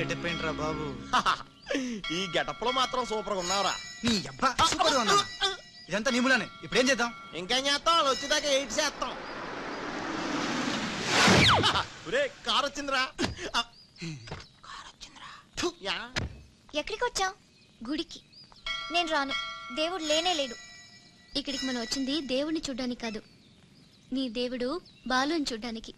Getup ఏంట్రా బాబు? ఈ getup లో మాత్రం సూపర్ గా ఉన్నావురా. నీ అబ్బా సూపర్ గా ఉన్నా. ఇదంతా నీములానే. ఇప్పుడు ఏం చేద్దాం? ఇంకేం చేస్తాం? వచ్చేదాకా 8 చేస్తాం. కారు వచ్చిందిరా. ఎక్కడికి వచ్చావు? గుడికి. నేను రాను. దేవుడు లేనే లేడు. ఇక్కడికి మనం వచ్చింది దేవుడిని చూడ్డానికి కాదు, నీ దేవుడు బాలుని చూడ్డానికి.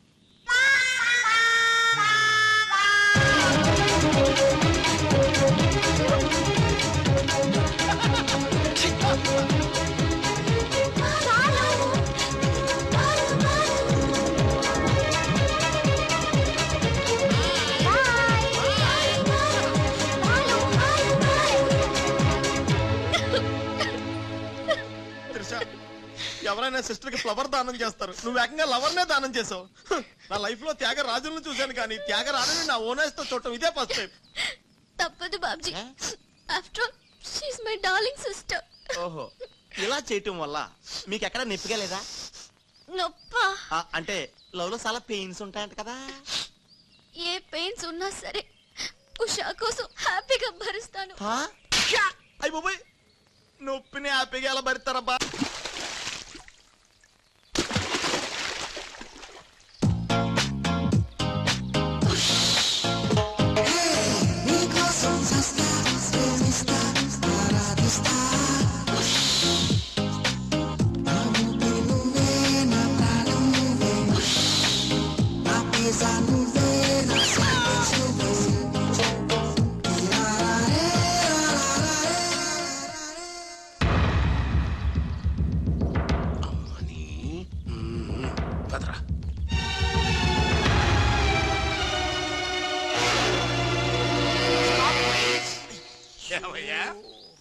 ఎవరైనా సిస్టర్ కి ఫ్లవర్ దానం చేస్తారు, నువ్వు ఏకంగా లవర్ నే దానం చేసావు. నా లైఫ్ లో త్యాగరాజులను చూశాను కానీ త్యాగరాజుని నా ఓనర్స్ తో చూడటం ఇదే ఫస్ట్ టైం. తప్పదు Babji. After all she is my darling sister. ఓహో, ఇలా చేయటం వల్ల మీకు ఎక్కడ నొప్పిగా లేదా? నొప్పా? అంటే లవ్ లో చాలా పెయిన్స్ ఉంటాయంట కదా. ఏ పెయిన్స్ ఉన్నా సరే ఉషా కోసం హ్యాపీగా భరిస్తాను. అయ్య బాబోయ్, నొప్పిని హ్యాపీగా ఎలా భరిస్తారబ్బా?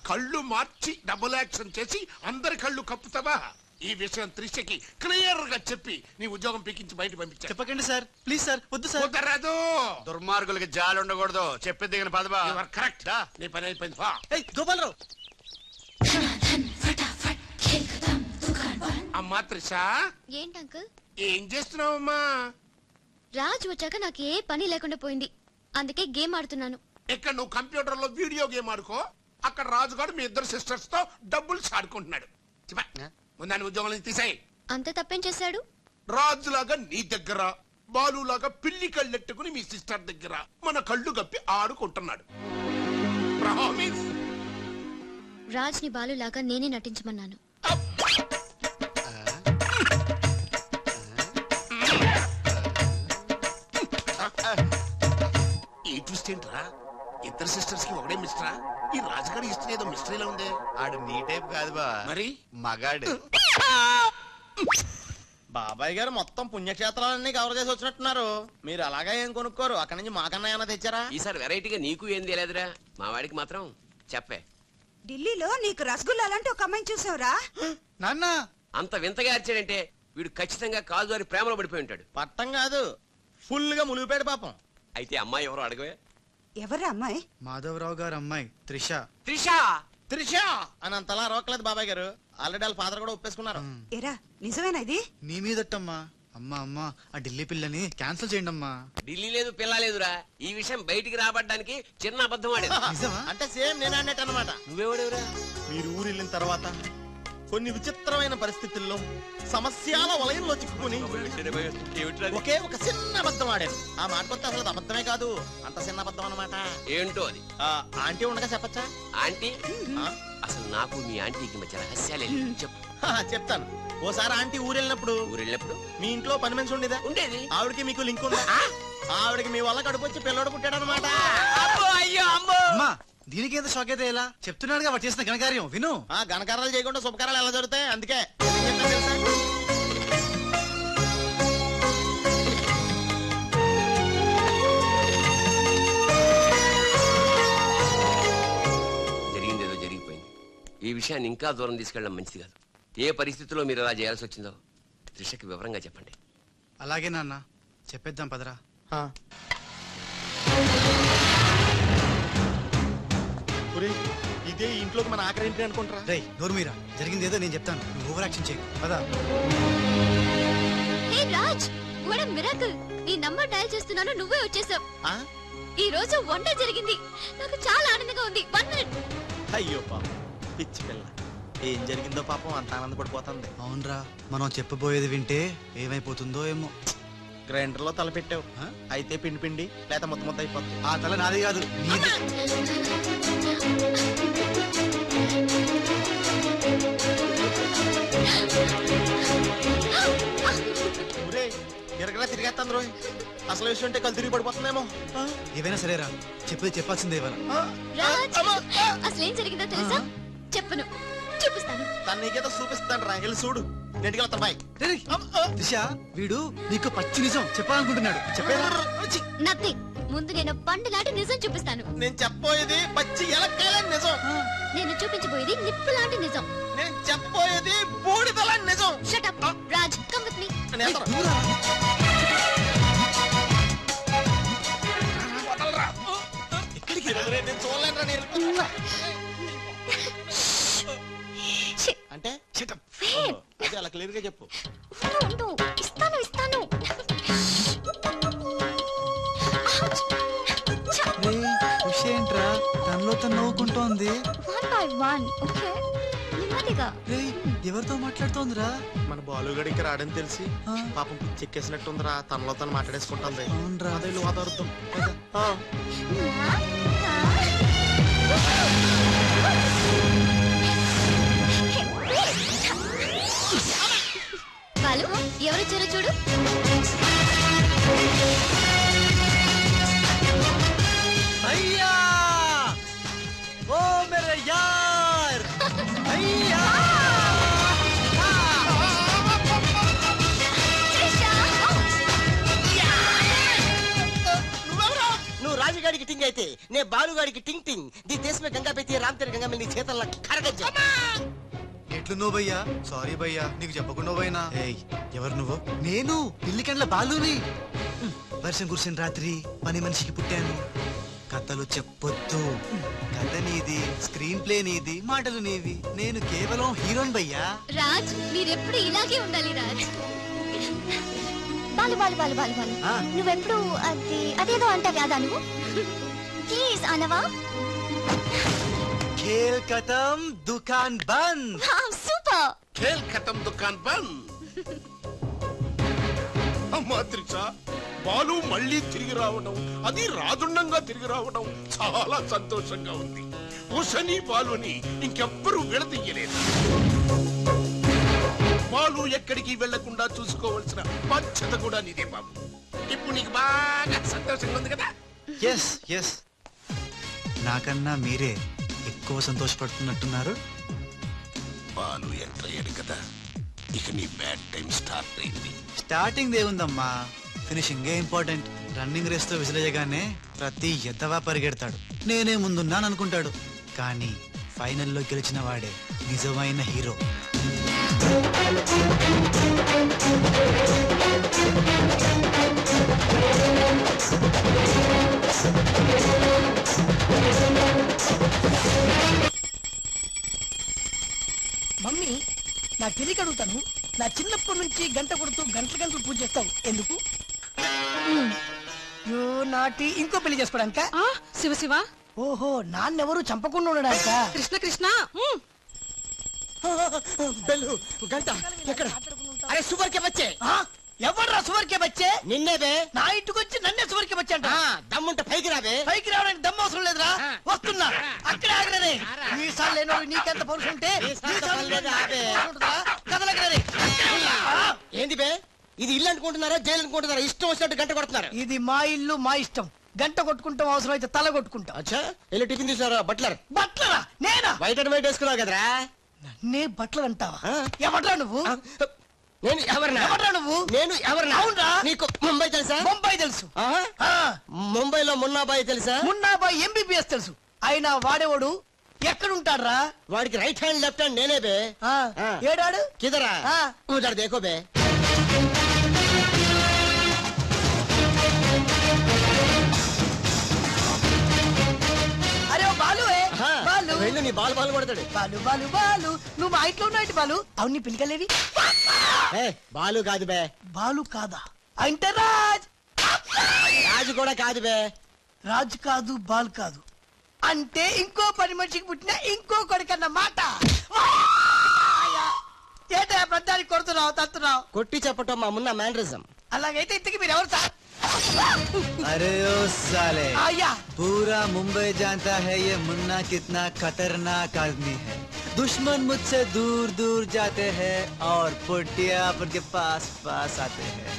కళ్ళు మార్చి డబుల్ యాక్షన్ చేసి అందరి కళ్ళు కప్పుతావా? ఈ విషయం త్రిషకి క్లియర్ గా చెప్పి నీ ఉద్యోగం పీకించి బయట పంపించా. చెప్పకండి సార్, ప్లీజ్ సార్. వద్దు సార్. కుదరదు. దుర్మార్గులకి జాలి ఉండకూడదు. చెప్పేది దిగిన పదవా. కరెక్ట్. నీ పని అయిపోయింది. గోపాలరావు. అమ్మా త్రిష, ఏంటి అంకుల్? ఏం చేస్తున్నావమ్మా? రాజు వచ్చాక నాకు ఏ పని లేకుండా పోయింది, అందుకే గేమ్ ఆడుతున్నాను. ఇక్కడ నువ్వు కంప్యూటర్ లో వీడియో గేమ్ ఆడుకో, అక్కడ రాజుగాడు మీ ఇద్దరు సిస్టర్స్ తో డబ్బులు ఆడుకుంటున్నాడు. ముందాన్ని ఉద్యోగం నుంచి తీసాయి. అంత తప్పేం చేశాడు? రాజులాగా నీ దగ్గర, బాలులాగా పిల్లి కళ్ళెట్టుకుని మీ సిస్టర్ దగ్గర మన కళ్ళు గప్పి ఆడుకుంటున్నాడు. రాజ్ ని బాలులాగా నేనే నటించమన్నాను. ఈ ట్విస్ట్ ఏంట్రా? ఇద్దరు సిస్టర్స్ కి ఒకటే మిస్టరా? ఈ రాజుగారి హిస్టరీ ఏదో మిస్టరీలో ఉంది. ఆడు నీ టైప్ కాదు బా, మరి మగాడు. బాబాయ్ గారు మొత్తం పుణ్యక్షేత్రాలన్నీ కవర్ చేసి వచ్చినట్టున్నారు. మీరు అలాగా ఏం కొనుక్కోరు, అక్కడి నుంచి మాకన్నా ఏమైనా తెచ్చారా? ఈసారి వెరైటీగా నీకు ఏం తెలియదురా, మా వాడికి మాత్రం చెప్పే. ఢిల్లీలో నీకు రసగుల్లా లాంటి ఒక అమ్మాయిని చూసావురా? నాన్న అంత వింతగా అరిచాడంటే వీడు ఖచ్చితంగా కాలు జారి ప్రేమలో పడిపోయి ఉంటాడు. పట్టం కాదు, ఫుల్ గా మునిగిపోయాడు పాపం. అయితే అమ్మాయి ఎవరో అడగవే. ఎవరా అమ్మాయి? మాధవరావు గారు అమ్మాయి త్రిష. త్రిష త్రిష అని అంతలా రోకలేదు బాబాయ్ గారు. ఆల్రెడీ వాళ్ళ ఫాదర్ కూడా ఒప్పేసుకున్నారు. ఏరా నిజమేనా ఇది? నీ మీదట్టమ్మా. అమ్మా అమ్మా, ఆ ఢిల్లీ పిల్లని క్యాన్సిల్ చేయండి అమ్మా. ఢిల్లీ లేదు పిల్ల లేదురా, ఈ విషయం బయటికి రాబడ్డానికి చిన్న అబద్ధం ఆడేది. అంటే సేమ్ నేను అన్నట్టు అనమాట. నువ్వెవడెవరా? మీరు ఊరు వెళ్ళిన తర్వాత కొన్ని విచిత్రమైన పరిస్థితుల్లో సమస్యల వలయంలో చిక్కుకుని ఒకే ఒక చిన్న అబద్ధం ఆడాను. ఆ మాట కొత్త అసలు అబద్ధమే కాదు, అంత చిన్న అబద్ధం అన్నమాట. ఏంటో అది? ఆంటీ ఉండగా చెప్పచ్చా? ఆంటీ? అసలు నాకు మీ ఆంటీకి మధ్య రహస్యాలే చెప్పు. చెప్తాను. ఓసారి ఆంటీ ఊరెళ్ళినప్పుడు మీ ఇంట్లో పని మనిషి ఉండేదా? ఉండేది. ఆవిడకి మీకు లింక్ ఉందా? ఆవిడకి మీ వల్ల కడుపు వచ్చి పిల్లడు పుట్టాడు అనమాట. అమ్మా, దీనికి ఎంత షాక్ అయితే ఎలా? చెప్తున్నాడుగా వాడు చేసిన ఘనకార్యం విను. ఘనకారాలు చేయకుండా శుభకారాలు ఎలా జరుగుతాయి? అందుకే జరిగిందేదో జరిగిపోయింది. ఈ విషయాన్ని ఇంకా దూరం తీసుకెళ్ళడం మంచిది కాదు. ఏ పరిస్థితుల్లో మీరు అలా చేయాల్సి వచ్చిందో త్రిషకి వివరంగా చెప్పండి. అలాగే నాన్న, చెప్పేద్దాం పదరా. ఇదే ఇంట్లోకి మన ఆఖరి ఇంటి అనుకుంటారా? రే నోర్మీరా, జరిగింది ఏదో నేను చెప్తాను, నువ్వు ఓవర్ యాక్షన్ చేయకు. పదా. హే రాజ్, వాట్ ఎ మిరాకిల్. నీ నంబర్ డయల్ చేస్తున్నాను, నువ్వే వచ్చేసావు. ఈ రోజు వండర్ జరిగింది. నాకు చాలా ఆనందంగా ఉంది. 1 మినిట్. అయ్యో పాపం పిచ్చి పిల్ల, ఏం జరిగిందో పాపం అంత ఆనందపడిపోతుంది. అవునరా, మనం చెప్పబోయేది వింటే ఏమైపోతుందో ఏమో. గ్రైండర్ లో తల పెట్టావు, అయితే పిండి పిండి లేక మొత్తం మొత్తం అయిపోతుంది. ఆ తల నాది కాదు, నీది. ఎరగలా తిరిగేస్తాను రోజు. అసలు విషయం అంటే కళ్ళు తిరిగి పడిపోతుందేమో. ఏవైనా సరేరా, చెప్పేది చెప్పాల్సిందే ఇవాళ. రాజ్, అసలు ఏం జరిగిందో తెలుసా? చెప్పను, చూపిస్తాను. తను నీకేదో చూపిస్తాను రా, వెళ్ళి చూడు. నెట్టుకెళ్తా బాయ్. దిశ, వీడు నీకు పచ్చి నిజం చెప్పాలనుకుంటున్నాడు. చెప్పేదా? నథింగ్. ముందు నేను పండులాంటి నిజం చూపిస్తాను. నేను చెప్పబోయేది పచ్చి ఎలక్కాయలని నిజం. నేను చూపించబోయేది నిప్పు లాంటి నిజం. నేను చెప్పబోయేది బూడిదలాంటి నిజం. Shut up Raj, come with me. ఎక్కడికి నేను చూడలేనురా నేను. అంటే అదే అలా క్లియర్ గా చెప్పు. ఉండు, ఇస్తాను ఇస్తాను. ఏంట్రా తనలో తను నవ్వుకుంటోంది. 1 by 1, ఓకే? నెమ్మదిగా. ఎవరితో మాట్లాడుతోందిరా? మన బాలుగడికి రాడని తెలిసి పాపం చెక్కేసినట్టుందిరా, తనలో తను మాట్లాడేసుకుంటుంది. అవునరా, అదే వాతావరణం. బాలు, ఎవరొచ్చారో చూడు. అయ్యా, ఓ మేరే యార్, అయ్యా. నువ్వు రాజుగాడికి టింగ్ అయితే నే బాలుగాడికి టింగ్ టింగ్. दी देश में गंगा बेती राम तेरे गंगा में नी చేతల్లో కరగజ్జ. ఎట్లు నువ్వు భయ్యా? సారీ భయ్యా, నీకు చెప్పకుండా పోయినా. ఏయ్, ఎవరు నువ్వు? నేను పిల్లికండ్ల బాలుని. వర్షం కురిసిన రాత్రి పని మనిషికి పుట్టాను. కథలు చెప్పొద్దు. కథ నీది, స్క్రీన్ ప్లే నీది, మాటలు నీవి. నేను కేవలం హీరోన్ భయ్యా. రాజ్, మీరెప్పుడు ఇలాగే ఉండాలి రాజ్. బాలు బాలు బాలు బాలు బాలు, నువ్వెప్పుడు అదేదో అంటావు కదా నువ్వు. ప్లీజ్ అనవా. खेल खत्म दुकान बंद. సూపర్. ఖేల్ ఖతం దుకాన్ బంద్. అమ్మా త్రిష, బాలు మళ్ళీ తిరిగి రావడం, అది రాజుండంగా తిరిగి రావడం చాలా సంతోషంగా ఉంది. ఉషని బాలుని ఇంకెవ్వరూ విడదీయలేదు. బాలు ఎక్కడికి వెళ్లకుండా చూసుకోవాల్సిన బాధ్యత కూడా నీదే బాబు. ఇప్పుడు నీకు బాగా సంతోషంగా ఉంది కదా? ఎస్ ఎస్, నాకన్నా మీరే ఎక్కువ సంతోషపడుతున్నట్టున్నారు. బాలు ఎంటర్ అయ్యాడు కదా, ఇక నీ బ్యాడ్ టైం స్టార్ట్ అయింది. స్టార్టింగ్ దేవుందమ్మా, ఫినిషింగ్ ఇంపార్టెంట్. రన్నింగ్ రేస్ తో విసిరేయగానే ప్రతి ఎద్దవా పరిగెడతాడు, నేనే ముందున్నాను అనుకుంటాడు. కానీ ఫైనల్లో గెలిచిన వాడే నిజమైన హీరో. మమ్మీ, నా తెలియక అడుగుతాను, నా చిన్నప్పటి నుంచి గంట కొడుతూ గంటలు గంటలు పూజ చేస్తావు ఎందుకు? యో నాటి ఇంకో పెళ్లి చేసుకోవడానిక? శివ శివ. ఓహో, నాన్నెవరు చంపకుండా ఉండడానిక? కృష్ణ కృష్ణ. బెల్లు గంట ఎక్కడ? అరే సువర్కే బచ్చే. ఎవడ్రా సువర్కే బచ్చే? నిన్నేదే. నా ఇంటికి వచ్చి నన్నే సువర్కే బచ్చే అంట. దమ్ముంటే పైకి రావే. పైకి రావడానికి దమ్ము అవసరం లేదురా, వస్తున్నా. అక్కడే ఆగరే. ఈ సార్లు లేనోడు నీకెంత పరుసు ఉంటే కదలగరే. ఏంది బే, ఇది ఇల్లు అనుకుంటున్నారా జైలు అనుకుంటున్నారా? ఇష్టం వచ్చినట్టు గంట కొడుతున్నారు. ఇది మా ఇల్లు, మా ఇష్టం. గంట కొట్టుకుంటాం, అవసరం అయితే తల కొట్టుకుంటాం. అచ్చా, వెళ్ళి టిఫిన్ తీసుకురా. బట్లర్. బట్లరా? నేనా? వైట్ అండ్ వైట్ వేసుకున్నావు కదరా. నన్నే బట్లర్ అంటావా? ఎవడ్రా నువ్వు? నేను ఎవరినా? ఎవడ్రా నువ్వు? నేను ఎవరినా? అవునరా. నీకు ముంబై తెలుసా? ముంబై తెలుసు. ముంబైలో మున్నాబాయి తెలుసా? మున్నాబాయి MBBS తెలుసు. అయినా వాడేవాడు ఎక్కడుంటాడ్రా? వాడికి రైట్ హ్యాండ్ లెఫ్ట్ హ్యాండ్ నేనే బే. ఏడాడు కిదరా? ఉదర్ దేఖో బే. అరే బాలు, బాలు వెళ్ళు, నీ బాలు బాలు కొడతాడు. బాలు బాలు బాలు, నువ్వు మా ఇంట్లో ఉన్నావు బాలు. అవును, నీ పిలికలేవి? బాలు కాదు బే. బాలు కాదా? అంటే రాజ్. రాజు కూడా కాదు బే. రాజు కాదు బాల్ కాదు అంటే ఇంకో పని మనిషికి పుట్టిన ఇంకో కొడుకన్న మాట. ఏంటో ప్రధానికి కొడుతున్నావు తత్తున్నావు? కొట్టి చెప్పటం మా మున్న మేనరిజం. అలాగైతే ఇంతకి మీరు ఎవరు సార్? अरे ओ साले आया पूरा मुंबई जानता है ये मुन्ना कितना खतरनाक आदमी है. दुश्मन मुझसे दूर दूर जाते हैं और पुटिया के पास पास आते हैं.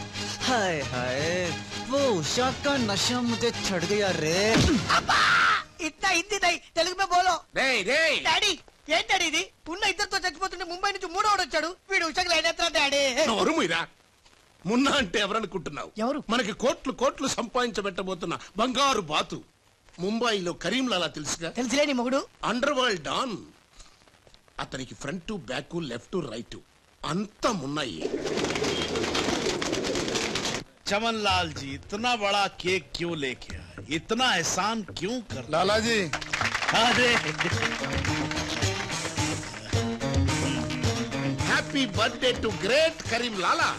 हाय हाय वो उषा का नशा मुझे चढ़ गया रे. ఇట్లా హిందీ దై తెలుగు మే బోలో. రేయ్ రేయ్ డాడీ ఏంటడి ఇది? ఉన్న ఇద్దరితో చచ్చిపోతుంటే ముంబై నుంచి మూడోడు వచ్చాడు. వీడు ఉషకు లైన్ ఎత్తా డాడీ. నోరుముయిరా. మున్నా అంటే ఎవరనుకుంటున్నావు? ఎవరు? మనకి కోట్లు కోట్లు సంపాదించబెట్టబోతున్న బంగారు బాతు. ముంబైలో కరీంలాలా తెలుసుగా? తెలుసులేని మొగుడు. Underworld don. అతనికి ఫ్రంట్ బ్యాక్ లెఫ్ట్ రైట్ అంతా మున్నాయి. चमन लाल जी इतना बड़ा केक क्यों लेके आए? इतना एहसान क्यों कर? लाला जी अरे happy birthday to great Karim Lala.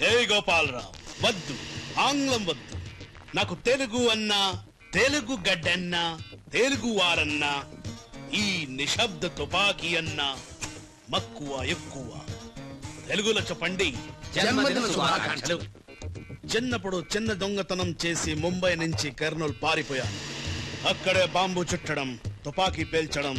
ఏ గోపాలరావు వద్దు, ఆంగ్లం వద్దు. నాకు తెలుగు అన్నా, తెలుగు గడ్డన్నా, తెలుగు వారన్నా, ఈ నిశ్శబ్ద తుపాకీ అన్నా మక్కువ ఎక్కువ. తెలుగులో చెప్పండి. జన్మదిన శుభాకాంక్షలు. చిన్నప్పుడు చిన్న దొంగతనం చేసి ముంబై నుంచి కర్నూలు పారిపోయాను. అక్కడే బాంబు చుట్టడం, తుపాకీ పేల్చడం,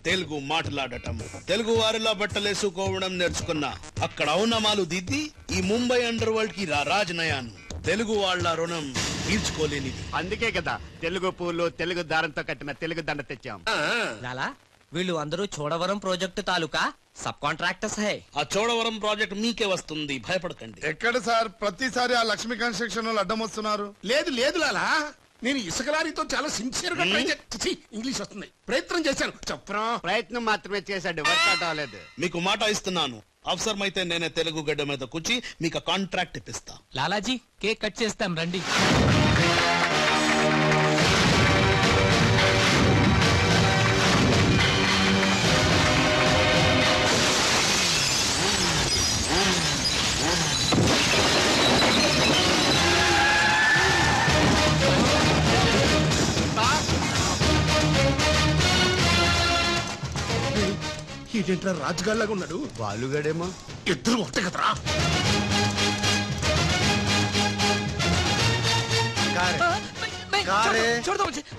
తెలుగు మాట్లాడటం, తెలుగు వారిలా బట్టలేసుకోవడం నేర్చుకున్నా. అక్కడ ఔనమాలు దిద్ది ఈ ముంబై అండర్ వరల్డ్ కి రాజనయాను. తెలుగు వాళ్ళ రుణం తీర్చుకోలేనిది. అందుకే కదా తెలుగు పూలు తెలుగు దారంతో కట్టిన తెలుగు దండ తెచ్చాం. లాలా వీళ్ళు అందరూ చోడవరం ప్రాజెక్టు తాలూకా సబ్ కాంట్రాక్టర్స్ హై. ఆ చోడవరం ప్రాజెక్ట్ మీకే వస్తుంది, భయపడకండి. ఎక్కడ సార్ ప్రతిసారి ఆ లక్ష్మీ కన్స్ట్రక్షన్ వాళ్ళు అడ్డం వస్తున్నారు? లేదు లేదు లాలా, నేను ఇసుక లారీతో చాలా సిన్సియర్ గా ట్రై చేసి ఇంగ్లీష్ వస్తుంది ప్రయత్నం చేశాను. చెప్పరా? ప్రయత్నం మాత్రమే చేశాడు, వర్కౌట్ అవ్వలేదు. మీకు మాట ఇస్తున్నాను, అవసరమైతే నేనే తెలుగు గడ్డ మీద కూర్చి మీకు కాంట్రాక్ట్ ఇప్పిస్తా. లాలాజీ కేక్ కట్ చేస్తాం రండి. ఏంటంటే రాజుగాళ్ళగా ఉన్నాడు. బాలుగాడేమో. ఇద్దరు ఒకటే కదరా.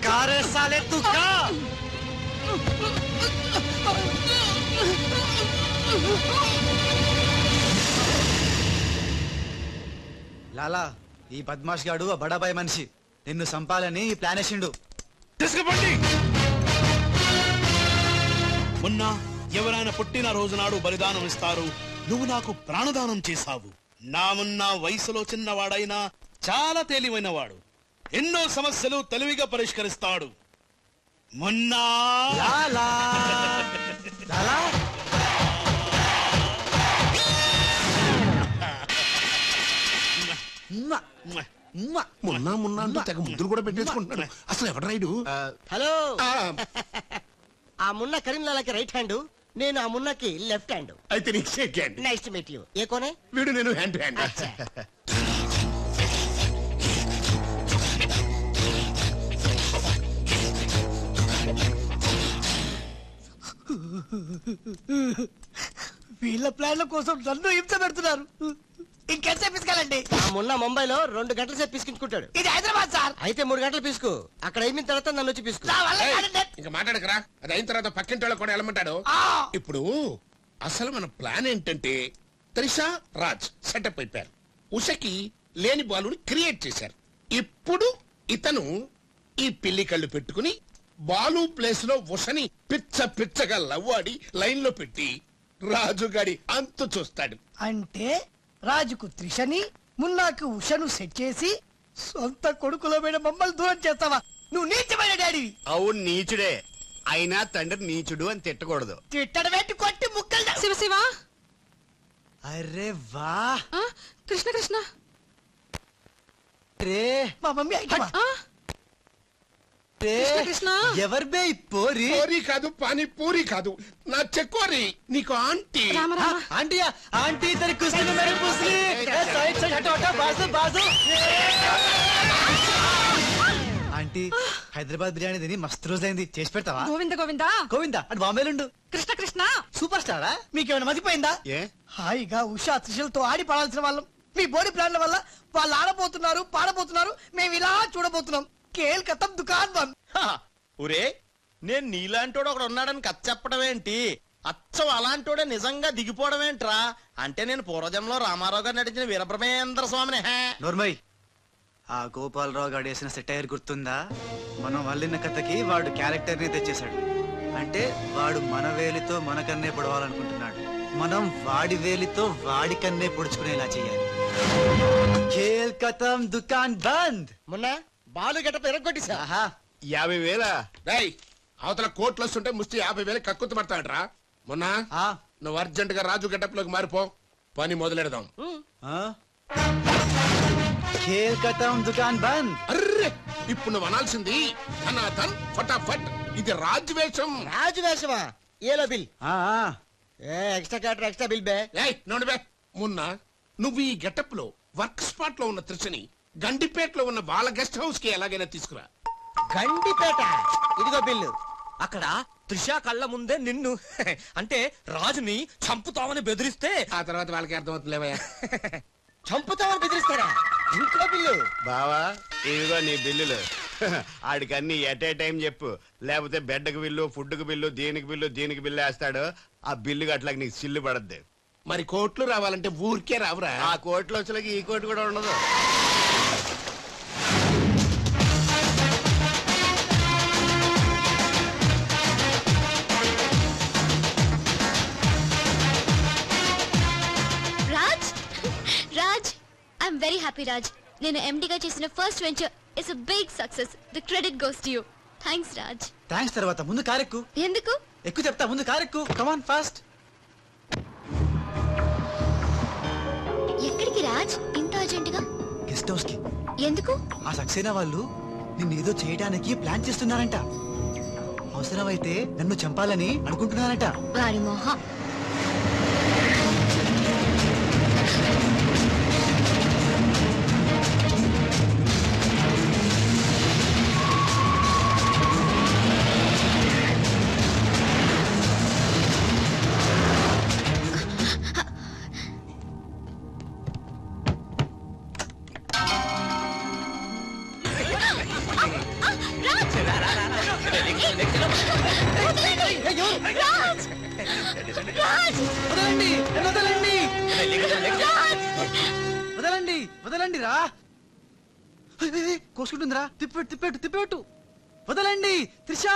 कारे साले तू का? లాలా ఈ బద్మాష్ గాడు ఆ బడాబాయ్ మనిషి నిన్ను సంపాలని ఈ ప్లాన్ వేసిండు. తీసుకుపండి. మొన్న ఎవరైనా పుట్టిన రోజు నాడు బలిదానం ఇస్తారు. నువ్వు నాకు ప్రాణదానం చేశావు. నా మున్న వయసులో చిన్నవాడైనా చాలా తెలివైనవాడు. ఎన్నో సమస్యలు తెలివిగా పరిష్కరిస్తాడు. మొన్నా లాలా లాలా మొన్న మొన్న అంటూ తెగ ముద్దులు కూడా పెట్టేసుకుంటున్నాడు. అసలు ఎవడు రైడు? హలో ఆ మున్న కరీంలాలాకి రైట్ హ్యాండ్, నేను ఆ మున్నకి లెఫ్ట్ హ్యాండ్. అయితే నీకు shake hand. Nice to meet you. ఏ కోనే? వీడు నేను హ్యాండ్ టు హ్యాండ్. వీళ్ళ ప్లాన్ల కోసం నన్ను హింస పెడుతున్నారు. ఇంకెంత పిసుకాలండి? ఆ మున్న ముంబైలో 2 గంటలు సేపు పిసుకుంటాడు. ఇది హైదరాబాద్ సార్. అయితే 3 గంటలు పిసుకు. అక్కడ అయిన తర్వాత నన్ను వచ్చి పిసుకు. నా వల్ల కాదండి. ఇంకా మాట్లాడకరా. అది అయిన తర్వాత పక్కింటి వాళ్ళు కూడా వెళ్ళమంటాడు. ఇప్పుడు అసలు మన ప్లాన్ ఏంటంటే త్రిషా రాజ్ సెటప్ అయిపోయారు. ఉషకి లేని బాలుని క్రియేట్ చేశారు. ఇప్పుడు ఇతను ఈ పిల్లి కళ్ళు పెట్టుకుని బాలు ప్లేస్ లో ఉషని పిచ్చ పిచ్చగా లవ్వాడి లైన్ లో పెట్టి రాజుగాడి అంతు చూస్తాడు. అంటే రాజుకు త్రిషని, మున్నాకు ఉషను సెట్ చేసి సొంత కొడుకులో మీద మమ్మల్ని దూరం చేస్తావా? నువ్వు నీచమైన డాడీవి. అవును నీచుడే, అయినా తండ్రి నీచుడు అని తిట్టకూడదు. తిట్టడం పెట్టి కొట్టి ముక్కలు. శివ శివ. అరే వాహ్ కృష్ణ కృష్ణ. రే మా మమ్మీ ఐటమా? కృష్ణ ఎవరు బే పోరి? పూరి కాదు, పానీ పూరి కాదు, నా చెక్కోరి. నీకు ఆంటీ. ఆంటీయా? ఆంటీ तेरी कुछ नहीं मेरी पूछ ली. साइड से हटो हटो, बाजू बाजू. ఏంటి హైదరాబాద్ బిర్యానీ తిని మస్తు రోజైంది, చేసి పెడతావా? గోవింద గోవిందా గోవిందా అటు బాంబేలుండు. కృష్ణ కృష్ణ సూపర్ స్టారా? మీకేమైనా మతిపోయిందా? ఏ హాయిగా ఉషా త్రిశలతో ఆడి పాడాల్సిన వాళ్ళం మీ బోడి ప్లాన్ల వల్ల వాళ్ళు ఆడబోతున్నారు పాడబోతున్నారు, మేము ఇలా చూడబోతున్నాం. కేల్ కథం దుకాన్ బంద్. ఒరే నేను నీలాంటోడు ఒకడు ఉన్నాడని కథ చెప్పడం ఏంటి, అచ్చం అలాంటోడే నిజంగా దిగిపోవడం ఏంట్రా? అంటే నేను పూర్వజంలో రామారావు గారు నటించిన వీరబ్రహ్మేంద్ర స్వామిని. నోర్మయ్, ఆ గోపాలరావు గారు వేసిన సెటైర్ గుర్తుందా? మనం వల్లిన కథకి వాడు క్యారెక్టర్ ని తెచ్చేశాడు. అంటే వాడు మన వేలితో మనకన్నే పొడవాలనుకుంటున్నాడు, మనం వాడి వేలితో వాడి కన్నే పొడుచుకునేలా చేయాలి. ఖేల్ ఖతం దుకాన్ బంద్. మొన్న బాలు గెటప్ ఎరగొట్టేశా. 50,000 రేయ్, అవతల కోట్లు వస్తుంటే ముష్టి 50,000 కక్కుతు పడతాడరా. మొన్న నువ్వు అర్జెంట్ గా రాజు గెటప్ లోకి మారిపో, పని మొదలెడదాం. ఖేల్ ఖతం దుకాన్ బంద్. అర్రే, ఇప్పుడు నువ్వు అనాల్సింది ధనాధన్ ఫటాఫట్. ఇది రాజు వేషం. రాజు వేషమా? ఏలో బిల్ ఎక్స్ట్రా క్యాటర్ ఎక్స్ట్రా బిల్ బే. ఏయ్ నోడు బే. మొన్న నువ్వు ఈ గెటప్ లో వర్క్ స్పాట్ లో ఉన్న త్రిషని గండిపేటలో ఉన్న వాళ్ళ గెస్ట్ హౌస్ కి ఎలాగైనా తీసుకురా. గండిపేట. ఇదిగో బిల్లు. అక్కడ త్రిషా కళ్ళ ముందే నిన్ను అంటే రాజుని చంపుతామని బెదిరిస్తే ఆ తర్వాత వాళ్ళకి అర్థమవుతుందిలేవయ్యా. చంపుతామని బెదిరిస్తారా? ఇంకో బిల్లు. బావా ఇదిగో నీ బిల్లులు. ఆడికి అన్ని ఎట్ ఏ టైం చెప్పు, లేకపోతే బెడ్కి బిల్లు, ఫుడ్కి బిల్లు, దీనికి బిల్లు, దీనికి బిల్లు వేస్తాడు. ఆ బిల్లు అట్లాగ నీకు సిల్లు పడద్ది. మరి కోట్లు రావాలంటే ఊరికే రావురా. ఆ కోట్లు వచ్చేలాగా ఈ కోటి కూడా ఉండదు. Raj Raj I'm very happy Raj. నేను ఎండిగా చేసిన first venture it's a big success. The credit goes to you. Thanks Raj. Thanks తర్వాత ముందు కారెక్కు. ఎందుకు? ఎక్కువ చెప్తా, ముందు కారెక్కు. Come on fast. ఎక్కడికి రాజ్ ఇంత అర్జెంట్ గా? గెస్ట్ హౌస్ కి. ఎందుకు? ఆ సక్సేనా వాళ్ళు నిన్నేదో చేయడానికి ప్లాన్ చేస్తున్నారంట. అవసరమైతే నన్ను చంపాలని అనుకుంటున్నారంట. వారి మోహ. వదలండి, వదలండి, వదలండి, వదలండి రా. కోసుకుంటుందిరా. తిప్పెట్టు తిప్పెట్టు తిప్పెట్టు. వదలండి Trisha.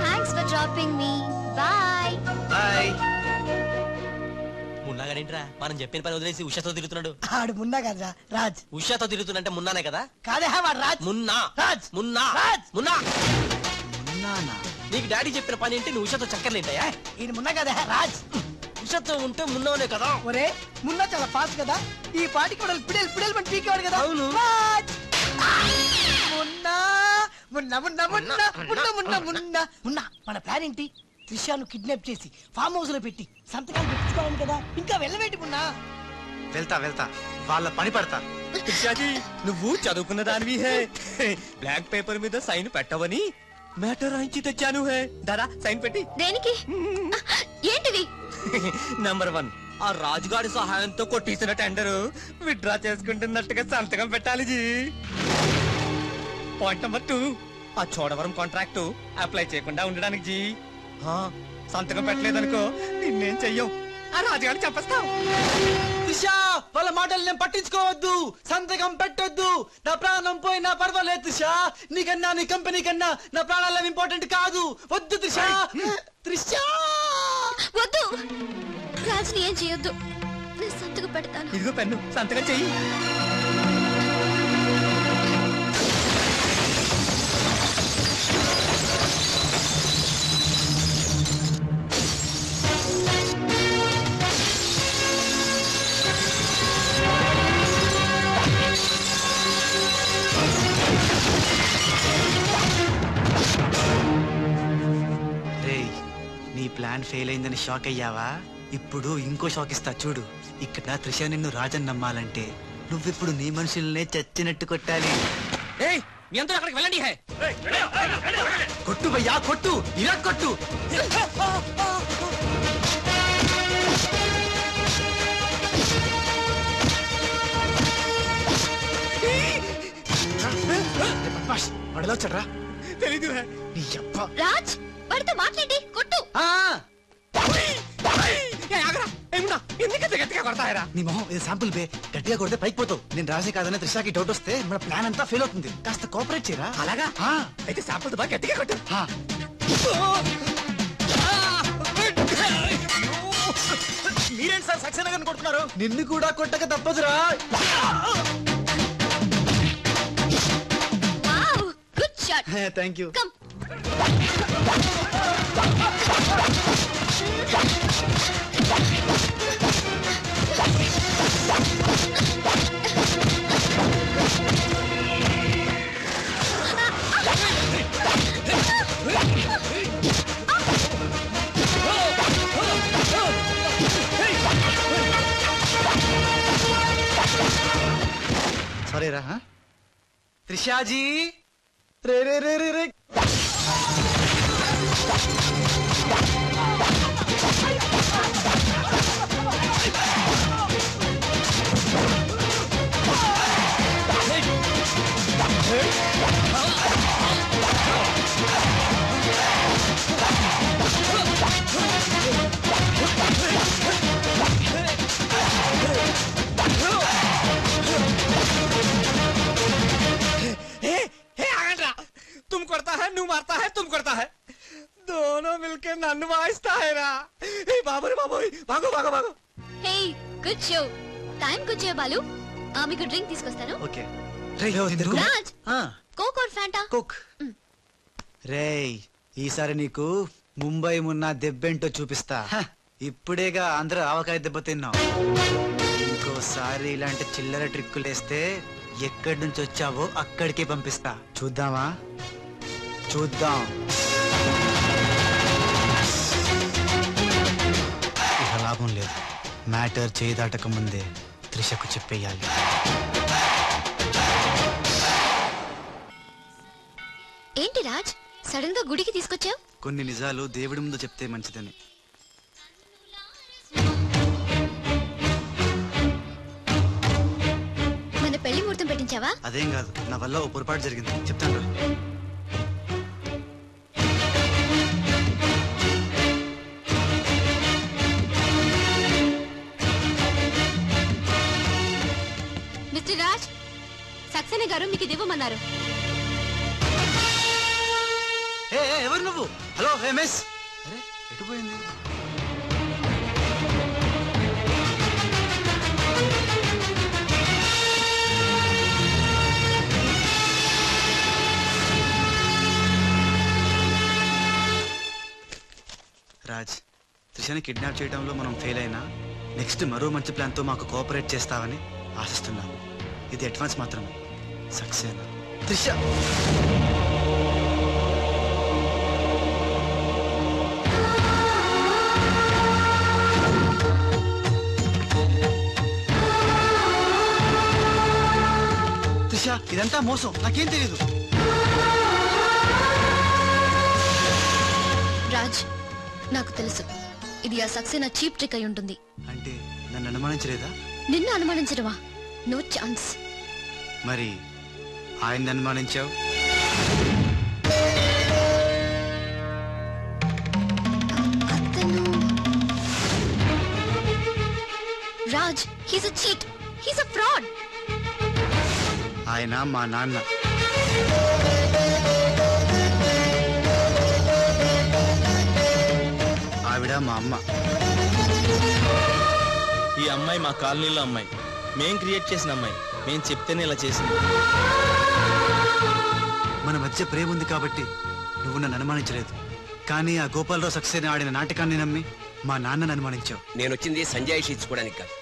Thanks for dropping me. Bye bye. మున్నాగానేంట్రా మనం చెప్పిన పని వదిలేసి ఉషాతో తిరుగుతున్నాడు? ఆడు మున్నా కదరా రాజ్. ఉషాతో తిరుగుతున్నంటే మున్నానే కదా? కాదే వాడు రాజ్. మున్నా రాజ్. మున్నా రాజ్. మున్నా. మున్నానా? నీకు డాడీ చెప్పిన పని ఏంటి? నువ్వు ఉషాతో చక్కర్లేంటాయా? ఈయన మున్నా కదా రాజ్. ఉషాతో ఉంటే మున్నానే కదా? ఒరే మున్నా చాలా ఫాస్ట్ కదా, ఈ పాటికి వాడు పిడేలు పిడేలు మన పీకేవాడు కదా. అవును. రాజ్. మున్నా మున్నా మున్నా మున్నా మున్నా మున్నా మున్నా మున్నా. మన ప్లాన్ ఏంటి? త్రిషాను కిడ్నాప్ చేసి ఫామ్ హౌస్ లో పెట్టి సంతకాలు పెట్టుకోవాలి కదా. ఇంకా వెళ్ళవేంటి మున్నా? వెళ్తా వెళ్తా, వాళ్ళ పని పడతా. త్రిషాజీ నువ్వు చదువుకున్న దానివి హే. బ్లాక్ పేపర్ మీద సైన్ పెట్టవని మ్యాటర్ రాయించి తెచ్చాను హే. దాదా సైన్ పెట్టి. దేనికి? ఏంటిది? నంబర్ 1, ఆ రాజుగారి సహాయంతో కొట్టేసిన టెండర్ విత్డ్రా చేసుకుంటున్నట్టుగా సంతకం పెట్టాలి జీ. పాయింట్ నంబర్ 2, ఆ చోడవరం కాంట్రాక్ట్ అప్లై చేయకుండా ఉండడానికి జీ. సంతకం పెట్టలేదనుకో నిన్నేం చెయ్యం, ఆ రాజుగారిని చంపేస్తాం. త్రిషా వాళ్ళ మాటలు నేను పట్టించుకోవద్దు, సంతకం పెట్టొద్దు. నా ప్రాణం పోయినా పర్వాలేదు త్రిషా. నీకన్నా నీ కంపెనీ కన్నా నా ప్రాణాలు ఇంపార్టెంట్ కాదు. వద్దు త్రిషా. త్రిషా వద్దు. రాజుని ఏం చేయొద్దు. నేను సంతకం పెడతాను. ఇదిగో పెన్ను, సంతకం చెయ్యి. రేయ్, నీ ప్లాన్ ఫెయిల్ అయిందని షాక్ అయ్యావా? ఇప్పుడు ఇంకో షాక్ ఇస్తా చూడు. ఇక్కడ త్రిష నిన్ను రాజన్ నమ్మాలంటే నువ్విప్పుడు నీ మనుషుల్నే చచ్చినట్టు కొట్టాలి. మీ అంతా అక్కడికి వెళ్ళండి. కొట్టు భయ్యా కొట్టు, ఇలా కొట్టు. వాడిలో వచ్చాడ్రా. తెలీదు. రాజ్ వాడితో మాట్లాడి కొట్టు. ఎందుకంత గట్టిగా కొడతాయరా? నీ మొహం ఇది శాంపుల్ బే. గట్టిగా కొడితే పైకి పోతావు. నేను రాజే కాదని త్రిషాకి డౌట్ వస్తే మన ప్లాన్ అంతా ఫెయిల్ అవుతుంది. కాస్త కోఆపరేట్ చేయరా. అలాగా? అయితే శాంపుల్ బాగా గట్టిగా కొట్టు. మీరేంటి సార్ సక్సేనా గారిని కొడుతున్నారు? నిన్ను కూడా కొట్టక తప్పదురా. Good shot. Thank you. Sorry రా. త్రిషాజీ రే రే రే రే రే. तुम करता है, नू मारता है, तुम करता है, दोनों मिलके नन्नु वाइस्ता है रा. हे बाबू रे बाबू, भागो भागो भागो. Hey good show. టైం వచ్చే బాలు. మీకు డ్రింక్ తీసుకొస్తాను. Okay. Raj Coke or Fanta? Coke. రేయ్ ఈసారి నీకు ముంబై మున్నా దెబ్బేంటో చూపిస్తా. ఇప్పుడేగా ఆంధ్ర ఆవకాయ దెబ్బ తిన్నావు. ఇంకోసారి ఇలాంటి చిల్లర ట్రిక్కులు వేస్తే ఎక్కడి నుంచి వచ్చావో అక్కడికే పంపిస్తా. చూద్దామా? చూద్దాం. ఇక లాభం లేదు. మ్యాటర్ చేయి దాటక ముందే త్రిషకు చెప్పేయాలి. ఏంటి రాజ్ సడన్ గా గుడికి తీసుకొచ్చావు? కొన్ని నిజాలు దేవుడి ముందు చెప్తే మంచిదని. మన పెళ్లి ముహూర్తం పెట్టించావా? అదేం కాదు, నా వల్ల ఓ పొరపాటు జరిగింది. చెప్తాను రా. మిస్టర్ రాజ్ సక్సేనా గారు మీకు ఇది ఇవ్వమన్నారు. ఎవరు నువ్వు? Hello miss. అరే ఎటు పోయింది? రాజ్ త్రిషని కిడ్నాప్ చేయడంలో మనం ఫెయిల్ అయినా నెక్స్ట్ మరో మంచి ప్లాన్ తో మాకు కోఆపరేట్ చేస్తావని ఆశిస్తున్నాను. ఇది అడ్వాన్స్ మాత్రమే. సక్సేనా త్రిష. ఇదంతా మోసం, నాకేం తెలియదు. రాజ్ నాకు తెలుసు ఇది ఆ సక్సేనా చీప్ ట్రిక్ అయి ఉంటుంది. అంటే నన్ను అనుమానించలేదా? నిన్ను అనుమానించడమా? No chance. మరి ఆయన అనుమానించావు? అతను Raj he's a cheat, he's a fraud. ఆయన మా నాన్న. ఆవిడ మా అమ్మ. ఈ అమ్మాయి మా కాలనీలో అమ్మాయి. మేం క్రియేట్ చేసిన అమ్మాయి. మేం చెప్తేనే ఇలా చేసింది. మన మధ్య ప్రేమ ఉంది కాబట్టి నువ్వు నన్ను అనుమానించలేదు. కానీ ఆ గోపాలరావు సక్సేనా ఆడిన నాటకాన్ని నమ్మి మా నాన్నను అనుమానించావు. నేను వచ్చింది సంజాయిషి ఇచ్చుకోవడానికి కాదు,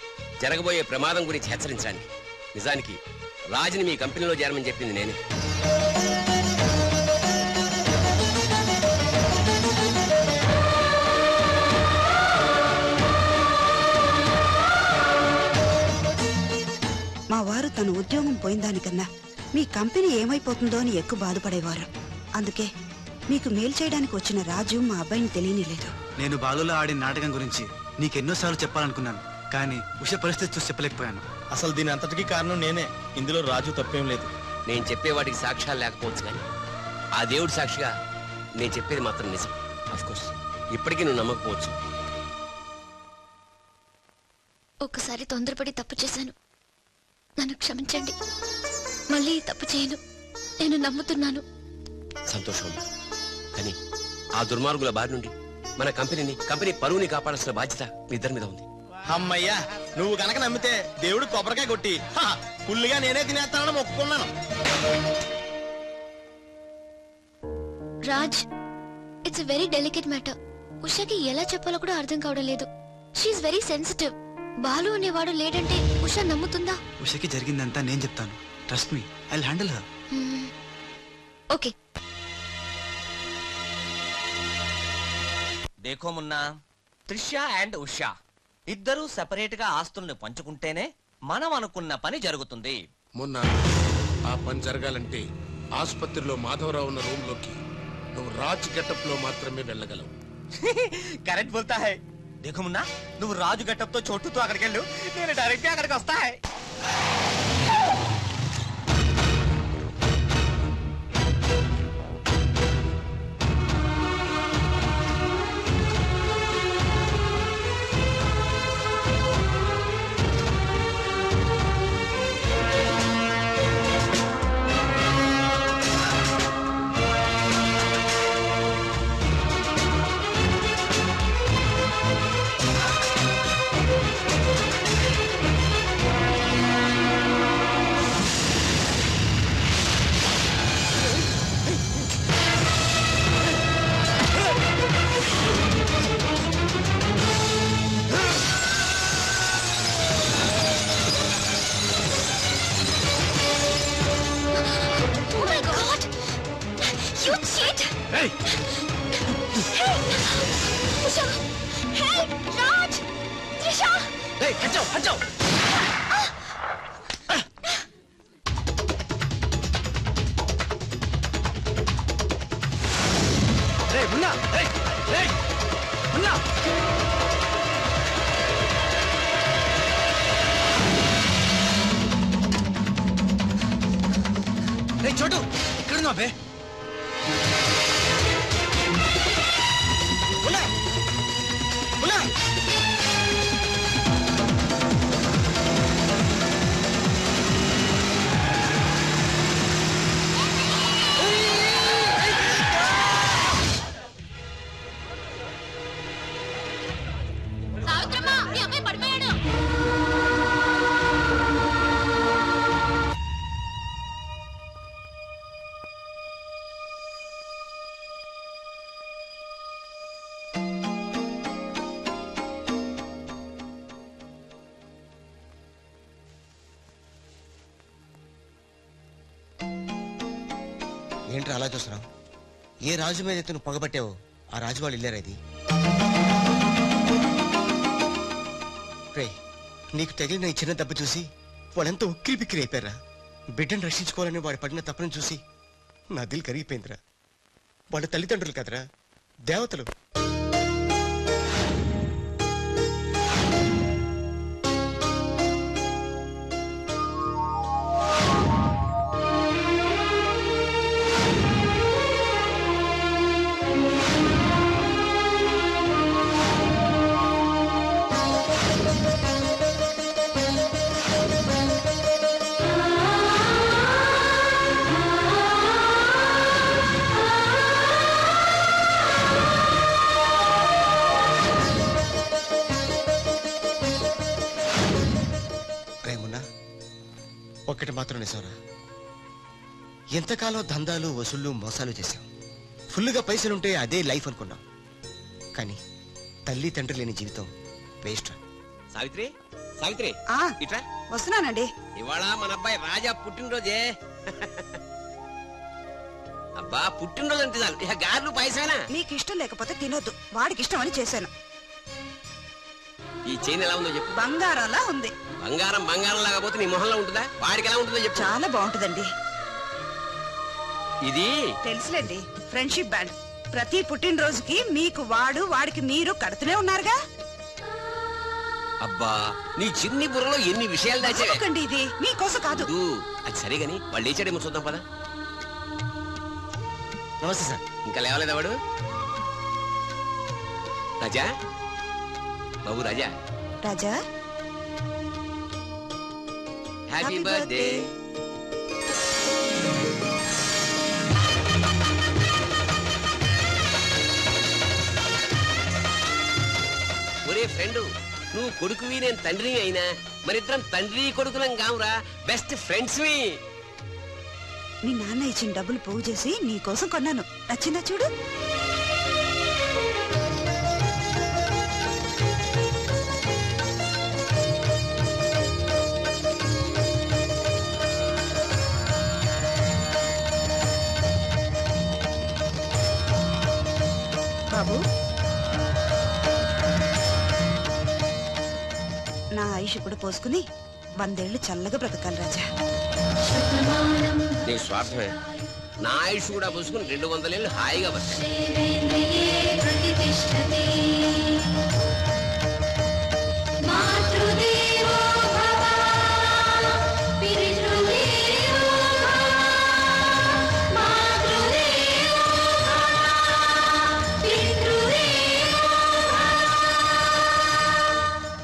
జరగబోయే ప్రమాదం గురించి హెచ్చరించడానికి. నిజానికి రాజుని మీ కంపెనీలో చేరమని చెప్పింది నేనే. తన ఉద్యోగం పోయిందానికన్నా మీ కంపెనీ ఏమైపోతుందో అని ఎక్కువ బాధపడేవారు. అందుకే మీకు మేలు చేయడానికి వచ్చిన రాజు మా అబ్బాయిని తెలియనిలేదు. నేను బాలులో ఆడిన నాటకం గురించి నీకెన్నోసార్లు చెప్పాలనుకున్నాను, కానీ ఉష పరిస్థితి చూసి చెప్పలేకపోయాను. అసలు దీని అంతటికీ కారణం నేనే. ఇందులో రాజు తప్పేం లేదు. నేను చెప్పేవాడికి సాక్ష్యాలు లేకపోవచ్చు, కానీ ఆ దేవుడి సాక్షిగా నేను చెప్పేది మాత్రం నిజం. అఫ్కోర్స్ ఇప్పటికీ నువ్వు నమ్మకపోవచ్చు. ఒక్కసారి తొందరపడి తప్పు చేశాను, నన్ను క్షమించండి. మళ్ళీ తప్పు చేయను, నేను నమ్ముతున్నాను. సంతోషం, కానీ ఆ దుర్మార్గుల బారి నుండి మన కంపెనీ పరువుని కాపాడాల్సిన బాధ్యత మీ ఇద్దరి మీద ఉంది. అమ్మయ్యా, నువ్వు కనుక నమ్మితే దేవుడు కొబ్బరికాయ కొట్టి ఫుల్గా నేనే తినేస్తానని మొక్కుకున్నాను. Raj, it's very delicate matter. ఉషకి ఎలా చెప్పాలో కూడా అర్థం కావడం లేదు. She is very sensitive. బాలు అనేవాడు లేడంటే ఉష నమ్ముతుందా? ఉషకి జరిగిందంతా నేను చెప్తాను. Trust me, I will handle her. Okay. దేఖో మున్నా, త్రిష అండ్ ఉషా ఇద్దరూ సెపరేట్ గా ఆస్తుల్ని పంచుకుంటేనే మనం అనుకున్న పని జరుగుతుంది. మొన్న ఆ పని జరగాలంటే ఆసుపత్రిలో మాధవరావు ఉన్న రూమ్ లోకి నువ్వు రాజ్ గెటప్ లో మాత్రమే వెళ్ళగలవు. కరెక్ట్ బోల్తా హై. దేఖో మున్నా, నువ్వు రాజు గెటప్ తో చోటుతో అక్కడికి వెళ్ళు, నేను డైరెక్ట్ గా అక్కడికి వస్తా హై. చోటు ఎక్కడున్నావు బే? ఏంట్రా అలా చూస్తున్నావు? ఏ రాజు మీద నువ్వు పగబట్టావో ఆ రాజు వాళ్ళు ఇల్లారా ఇది? రే, నీకు తగిలిన ఈ చిన్న దెబ్బ చూసి వాళ్ళంతా ఉక్కిరి బిక్కిరి అయిపోయారా? బిడ్డను రక్షించుకోవాలని వాడు పడిన తప్పును చూసి నా దిల్ కరిగిపోయిందిరా. వాళ్ళ తల్లిదండ్రులు కదరా, దేవతలు. ఒక్కటి మాత్రం నిజంరా, ఎంతకాలం దందాలు వసూళ్ళు మోసాలు చేశాం. ఫుల్గా పైసలుంటే అదే లైఫ్ అనుకున్నాం. కానీ తల్లి తండ్రి లేని జీవితం వేస్ట్. సావిత్రి, సావిత్రి ఇట్రా. వస్తున్నానండి. ఇవాళ మన అబ్బాయి రాజా పుట్టినరోజే. అబ్బా, పుట్టినరోజు అంటే చాలు, ఇక గార్లు పైసానా? నీకు ఇష్టం లేకపోతే తినొద్దు, వాడికి ఇష్టం అని చేశాను. ఈ చైన్ ఎలా ఉందో చెప్పు. బంగారంలా ఉంది. బంగారం బంగారం లాగా పోతే నీ మొహంలో ఉంటుందా? వాడికి ఎలా ఉంటుందో చెప్పు. చాలా బాగుంటుందండి. ఇది తెలుసులేండి, ఫ్రెండ్షిప్ బ్యాండ్. ప్రతి పుట్టినరోజుకి మీకు వాడు, వాడికి మీరు కడుతూనే ఉన్నారుగా. అబ్బా, నీ చిన్ని బుర్రలో ఎన్ని విషయాలు దాచాకండి. ఇది మీకోసం కాదు. అది సరే గాని వాళ్ళు లేచాడేమో చూద్దాం పదా. నమస్తే సార్. ఇంకా లేవలేదా వాడు? రాజా, బాబు రాజా. రాజా, హ్యాపీ బర్త్డే. ఒరే ఫ్రెండు, నువ్వు కొడుకువి నేను తండ్రిని అయినా మరిద్దరం తండ్రి కొడుకులం కావురా, బెస్ట్ ఫ్రెండ్స్. మీ నాన్న ఇచ్చిన డబ్బులు పోగు చేసి నీకోసం కొన్నాను. నచ్చిందా చూడు. బాబు, నా ఆయుష్ కూడా పోసుకుని 100 ఏళ్ళు చల్లగా బ్రతకాలి రాజా. నీ స్వార్థమే. నా ఆయుష్ కూడా పోసుకుని 200 ఏళ్ళు హాయిగా బతకాలి.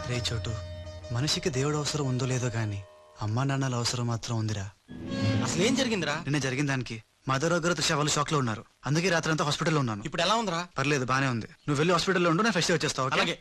రే చోటు, మనిషికి దేవుడు అవసరం ఉందో లేదో గాని అమ్మా నాన్నల అవసరం మాత్రం ఉందిరా. అసలు ఏం జరిగిందిరా? నిన్న జరిగిన దానికి మదర్ గారు త్రిష వాళ్ళు షాక్ లో ఉన్నారు. అందుకే రాత్రి అంతా హాస్పిటల్లో ఉన్నాను. ఇప్పుడు ఎలా ఉందిరా? పర్లేదు, బానే ఉంది. నువ్వు వెళ్ళి హాస్పిటల్లో ఉండు, నేను ఫెస్ట్ వచ్చేస్తావు. అలాగే.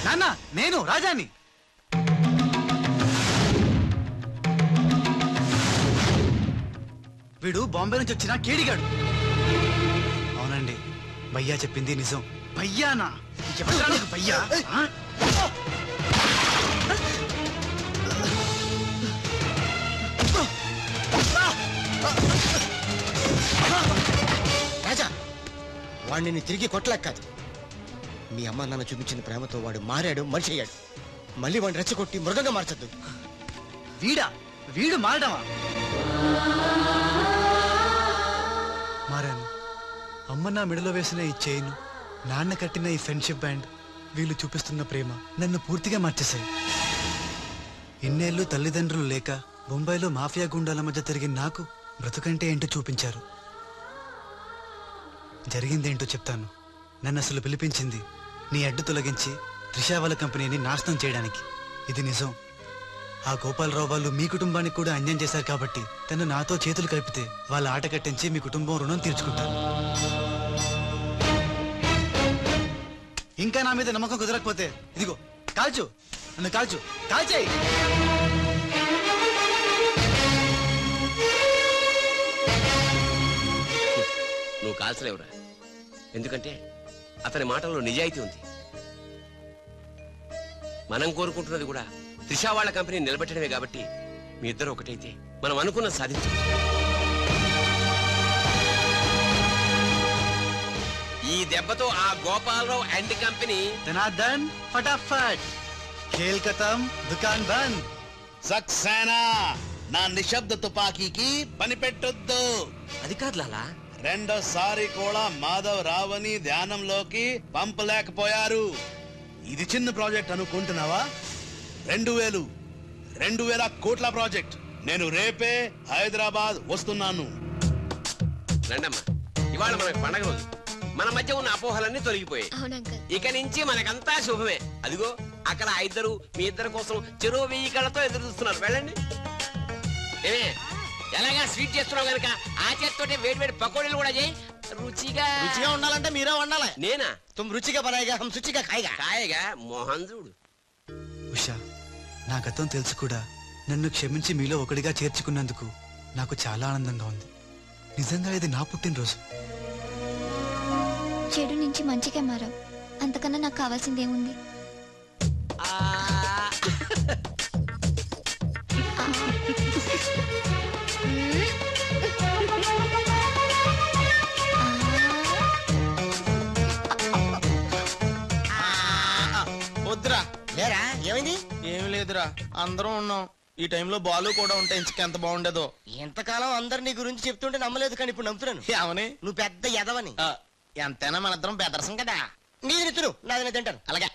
నాన్న, నేను రాజాని. వీడు బాంబే నుంచి వచ్చిన కేడిగాడు. అవునండి, భయ్యా చెప్పింది నిజం. భయ్యానా? ఎవరా నీకు భయ్యా? రాజా, వాడిని తిరిగి కొట్టలేక కాదు. మీ అమ్మ నాన్న చూపించిన ప్రేమతో వాడు మారాడు, మనిషి అయ్యాడు. మళ్ళీ వాడిని రెచ్చగొట్టి మృగంగా మార్చద్దు. వీడు మారడమా? మారాను. అమ్మ నా మెడలో వేసిన ఈ చైన్, నాన్న కట్టిన ఈ ఫ్రెండ్షిప్ బ్యాండ్, వీళ్ళు చూపిస్తున్న ప్రేమ నన్ను పూర్తిగా మార్చేశాయి. ఇన్నేళ్ళు తల్లిదండ్రులు లేక బొంబాయిలో మాఫియా గుండాల మధ్య తిరిగిన నాకు బ్రతుకంటే ఏంటో చూపించారు. జరిగిందేంటో చెప్తాను. నన్ను అసలు పిలిపించింది నీ అడ్డు తొలగించి త్రిషా వాళ్ళ కంపెనీని నాశనం చేయడానికి. ఇది నిజం. ఆ గోపాలరావు వాళ్ళు మీ కుటుంబానికి కూడా అన్యాయం చేశారు కాబట్టి తను నాతో చేతులు కలిపితే వాళ్ళ ఆట కట్టించి మీ కుటుంబం రుణం తీర్చుకుంటాను. ఇంకా నా మీద నమ్మకం కుదరకపోతే ఇదిగో కాల్చు, నన్ను కాల్చు, కాల్చేయి. నువ్వు కాల్చలేవురా, ఎందుకంటే అతని మాటల్లో నిజాయితీ ఉంది. మనం కోరుకుంటున్నది కూడా త్రిషా వాళ్ళ కంపెనీ నిలబెట్టడమే కాబట్టి మీ ఇద్దరు ఒకటైతే మనం అనుకున్న సాధించు. ఈ దెబ్బతో ఆ గోపాలరావు అండ్ కంపెనీ ధనార్దన్ ఫటాఫట్, ఖేల్ ఖతం, దుకాన్ బంద్. సక్సేనా, నా నిశ్శబ్ద తుపాకీకి పని పెట్టొద్దు. అది కాదు లాలా, రెండోసారి కూడా మాధవ్ రావని ధ్యానంలోకి పంపలేకపోయారు. ఇది చిన్న ప్రాజెక్ట్ అనుకుంటున్నావా? 2000 కోట్ల ప్రాజెక్ట్. నేను రేపే హైదరాబాద్ వస్తున్నాను. రండమ్మా, ఇవాళ మనకి పండగ రోజు. మన మధ్య ఉన్న అపోహలన్నీ తొలగిపోయాయి. ఇక నుంచి మనకంతా శుభమే. అదిగో అక్కడ మీ ఇద్దరు కోసం చెరువు 1000 కళ్ళతో ఎదురు చూస్తున్నారు. వెళ్ళండి. ఏమే ఎలాగా స్వీట్ చేస్తున్నావు కనుక ఆ చేతితోటే వేడి పకోడీలు కూడా చేయి. రుచిగా ఉండాలంటే మీరే వండాలి. నేనా? తుమ్ రుచిగా బనాయిగా హమ్ శుచిగా ఖాయిగా. కాయగా మోహన్ చూడు. ఉషా, నా గతం తెలుసు కూడా నన్ను క్షమించి మీలో ఒకడిగా చేర్చుకున్నందుకు నాకు చాలా ఆనందంగా ఉంది. నిజంగా ఇది నా పుట్టినరోజు. చెడు నుంచి మంచిగా మారావు. అంతకన్నా నాకు కావాల్సిందేముంది? వద్దురా. లేరా ఏమైంది? ఏమి లేదురా, అందరం ఉన్నాం. ఈ టైంలో బాలు కూడా ఉంటే ఇంకెంత బాగుండేదో. ఎంతకాలం అందరు నీ గురించి చెప్తుంటే నమ్మలేదు, కానీ ఇప్పుడు నమ్ముతున్నాను. ఏమని? నువ్వు పెద్ద ఎదవని. ఎంతైనా మన ఇద్దరం బెదరసం కదా. నీది తిను, నాది నేను తింటాను. అలాగే.